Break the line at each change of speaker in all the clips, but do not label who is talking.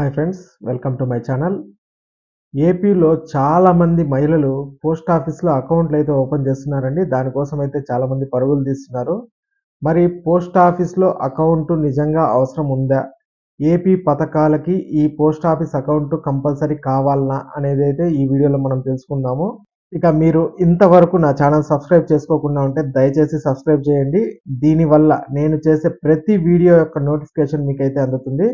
Hi friends, welcome to my channel. ఏపీలో చాలామంది మహిళలు పోస్ట్ ఆఫీస్లో అకౌంట్లు అయితే ఓపెన్ చేస్తున్నారండి. దానికోసం అయితే చాలామంది పరుగులు తీస్తున్నారు. మరి పోస్ట్ ఆఫీస్లో అకౌంట్ నిజంగా అవసరం ఉందా? ఏపీ పథకాలకి ఈ పోస్ట్ ఆఫీస్ అకౌంట్ కంపల్సరీ కావాలనా అనేది అయితే ఈ వీడియోలో మనం తెలుసుకుందాము. ఇక మీరు ఇంతవరకు నా ఛానల్ సబ్స్క్రైబ్ చేసుకోకుండా ఉంటే దయచేసి సబ్స్క్రైబ్ చేయండి. దీనివల్ల నేను చేసే ప్రతి వీడియో యొక్క నోటిఫికేషన్ మీకైతే అందుతుంది.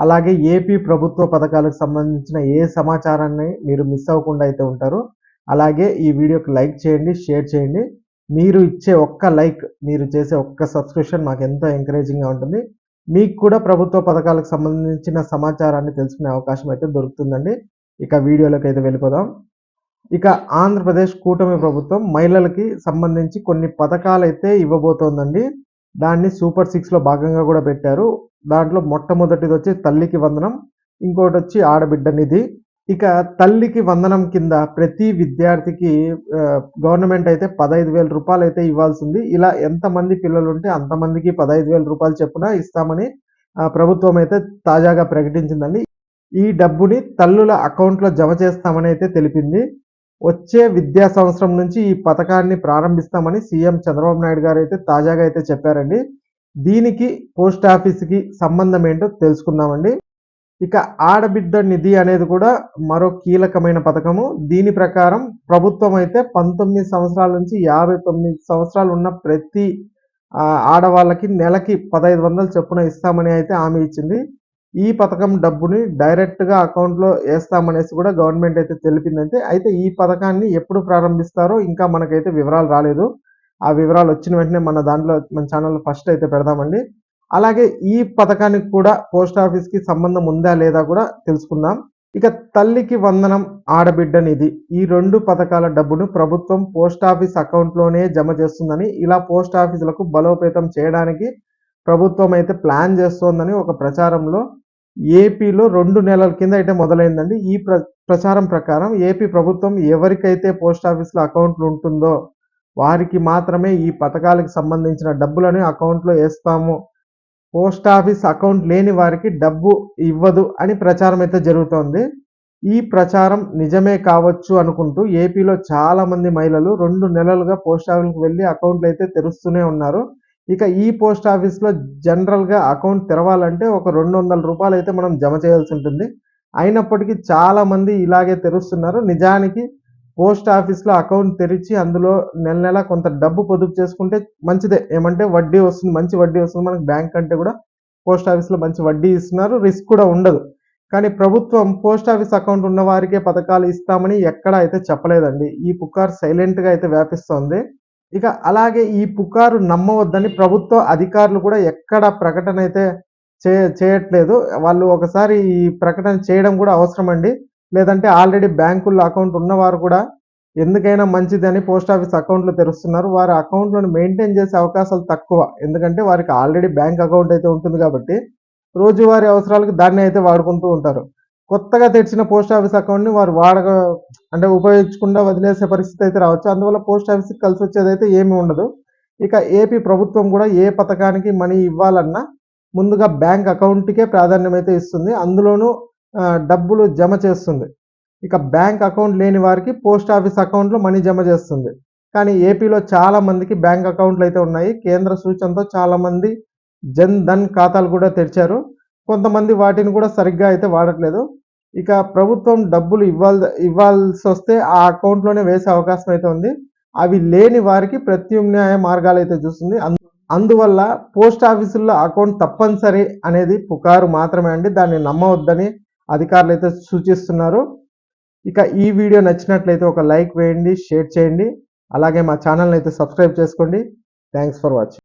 అలాగే ఏపీ ప్రభుత్వ పథకాలకు సంబంధించిన ఏ సమాచారాన్ని మీరు మిస్ అవ్వకుండా అయితే ఉంటారు. అలాగే ఈ వీడియోకి లైక్ చేయండి, షేర్ చేయండి. మీరు ఇచ్చే ఒక్క లైక్, మీరు చేసే ఒక్క సబ్స్క్రిప్షన్ మాకు ఎంతో ఎంకరేజింగ్గా ఉంటుంది. మీకు కూడా ప్రభుత్వ పథకాలకు సంబంధించిన సమాచారాన్ని తెలుసుకునే అవకాశం అయితే దొరుకుతుందండి. ఇక వీడియోలోకి అయితే వెళ్ళిపోదాం. ఇక ఆంధ్రప్రదేశ్ కూటమి ప్రభుత్వం మహిళలకి సంబంధించి కొన్ని పథకాలు అయితే ఇవ్వబోతోందండి. దాన్ని సూపర్ 6లో భాగంగా కూడా పెట్టారు. దాంట్లో మొట్టమొదటిది వచ్చి తల్లికి వందనం, ఇంకోటి వచ్చి ఆడబిడ్డ నిధి. ఇక తల్లికి వందనం కింద ప్రతి విద్యార్థికి గవర్నమెంట్ అయితే 15,000 రూపాయలు అయితే ఇవ్వాల్సింది. ఇలా ఎంతమంది పిల్లలు ఉంటే అంతమందికి 15,000 రూపాయలు చొప్పున ఇస్తామని ప్రభుత్వం అయితే తాజాగా ప్రకటించిందండి. ఈ డబ్బుని తల్లుల అకౌంట్లో జమ చేస్తామని అయితే తెలిపింది. వచ్చే విద్యా సంవత్సరం నుంచి ఈ పథకాన్ని ప్రారంభిస్తామని సీఎం చంద్రబాబు నాయుడు గారు అయితే తాజాగా అయితే చెప్పారండి. దీనికి పోస్ట్ ఆఫీస్కి సంబంధం ఏంటో తెలుసుకుందామండి. ఇక ఆడబిడ్డ నిధి అనేది కూడా మరో కీలకమైన పథకము. దీని ప్రకారం ప్రభుత్వం అయితే 19 సంవత్సరాల నుంచి 59 సంవత్సరాలు ఉన్న ప్రతి ఆడవాళ్ళకి నెలకి 1,500 చొప్పున ఇస్తామని అయితే హామీ ఇచ్చింది. ఈ పథకం డబ్బుని డైరెక్ట్గా అకౌంట్లో వేస్తామనేసి కూడా గవర్నమెంట్ అయితే తెలిపిందంటే, అయితే ఈ పథకాన్ని ఎప్పుడు ప్రారంభిస్తారో ఇంకా మనకైతే వివరాలు రాలేదు. ఆ వివరాలు వచ్చిన వెంటనే మన ఛానల్లో ఫస్ట్ అయితే పెడదామండి. అలాగే ఈ పథకానికి కూడా పోస్ట్ ఆఫీస్కి సంబంధం ఉందా లేదా కూడా తెలుసుకుందాం. ఇక తల్లికి వందనం, ఆడబిడ్డ నిధి, ఈ 2 పథకాల డబ్బును ప్రభుత్వం పోస్ట్ ఆఫీస్ అకౌంట్లోనే జమ చేస్తుందని, ఇలా పోస్ట్ ఆఫీసులకు బలోపేతం చేయడానికి ప్రభుత్వం అయితే ప్లాన్ చేస్తోందని ఒక ప్రచారంలో ఏపీలో 2 నెలల కింద అయితే మొదలైందండి. ఈ ప్రచారం ప్రకారం ఏపీ ప్రభుత్వం ఎవరికైతే పోస్ట్ ఆఫీస్లో అకౌంట్లు ఉంటుందో వారికి మాత్రమే ఈ పథకాలకు సంబంధించిన డబ్బులని అకౌంట్లో వేస్తాము, పోస్ట్ ఆఫీస్ అకౌంట్ లేని వారికి డబ్బు ఇవ్వదు అని ప్రచారం అయితే జరుగుతోంది. ఈ ప్రచారం నిజమే కావచ్చు అనుకుంటూ ఏపీలో చాలామంది మహిళలు 2 నెలలుగా పోస్ట్ ఆఫీస్కి వెళ్ళి అకౌంట్లు అయితే తెరుస్తూనే ఉన్నారు. ఇక ఈ పోస్ట్ ఆఫీస్లో జనరల్గా అకౌంట్ తెరవాలంటే ఒక 200 రూపాయలు అయితే మనం జమ చేయాల్సి ఉంటుంది. అయినప్పటికీ చాలామంది ఇలాగే తెరుస్తున్నారు. నిజానికి పోస్ట్ ఆఫీస్లో అకౌంట్ తెరిచి అందులో నెల నెల కొంత డబ్బు పొదుపు చేసుకుంటే మంచిదే. ఏమంటే వడ్డీ వస్తుంది, మంచి వడ్డీ వస్తుంది. మనకు బ్యాంక్ కంటే కూడా పోస్ట్ ఆఫీస్లో మంచి వడ్డీ ఇస్తున్నారు, రిస్క్ కూడా ఉండదు. కానీ ప్రభుత్వం పోస్ట్ ఆఫీస్ అకౌంట్ ఉన్న వారికే పథకాలు ఇస్తామని ఎక్కడా అయితే చెప్పలేదండి. ఈ పుకార్ సైలెంట్గా అయితే వ్యాపిస్తోంది. ఇక అలాగే ఈ పుకారు నమ్మవద్దని ప్రభుత్వ అధికారులు కూడా ఎక్కడ ప్రకటన అయితే చేయట్లేదు. వాళ్ళు ఒకసారి ఈ ప్రకటన చేయడం కూడా అవసరం అండి. లేదంటే ఆల్రెడీ బ్యాంకుల్లో అకౌంట్ ఉన్నవారు కూడా ఎందుకైనా మంచిదని పోస్ట్ ఆఫీస్ అకౌంట్లు తెరుస్తున్నారు. వారి అకౌంట్లను మెయింటైన్ చేసే అవకాశాలు తక్కువ. ఎందుకంటే వారికి ఆల్రెడీ బ్యాంక్ అకౌంట్ అయితే ఉంటుంది కాబట్టి రోజువారీ అవసరాలకు దాన్ని అయితే వాడుకుంటూ ఉంటారు. కొత్తగా తెరిచిన పోస్ట్ ఆఫీస్ అకౌంట్ని వారు ఉపయోగించకుండా వదిలేసే పరిస్థితి అయితే రావచ్చు. అందువల్ల పోస్ట్ ఆఫీస్కి కలిసి వచ్చేదైతే ఏమీ ఉండదు. ఇక ఏపీ ప్రభుత్వం కూడా ఏ పథకానికి మనీ ఇవ్వాలన్నా ముందుగా బ్యాంక్ అకౌంట్కే ప్రాధాన్యం అయితే ఇస్తుంది. అందులోనూ డబ్బులు జమ చేస్తుంది. ఇక బ్యాంక్ అకౌంట్ లేని వారికి పోస్ట్ ఆఫీస్ అకౌంట్లో మనీ జమ చేస్తుంది. కానీ ఏపీలో చాలా మందికి బ్యాంక్ అకౌంట్లు అయితే ఉన్నాయి. కేంద్ర సూచనతో చాలామంది జన్ ధన్ ఖాతాలు కూడా తెరిచారు. కొంతమంది వాటిని కూడా సరిగ్గా అయితే వాడట్లేదు. ఇక ప్రభుత్వం డబ్బులు ఇవ్వాల్సి వస్తే ఆ అకౌంట్లోనే వేసే అవకాశం అయితే ఉంది. అవి లేని వారికి ప్రత్యామ్నాయ మార్గాలు అయితే చూస్తుంది. అందువల్ల పోస్ట్ ఆఫీసుల్లో అకౌంట్ తప్పనిసరి అనేది పుకారు మాత్రమే అండి. దాన్ని నమ్మవద్దని అధికారులు అయితే సూచిస్తున్నారు. ఇక ఈ వీడియో నచ్చినట్లయితే ఒక లైక్ వేయండి, షేర్ చేయండి. అలాగే మా ఛానల్ని అయితే సబ్స్క్రైబ్ చేసుకోండి. Thanks for watching.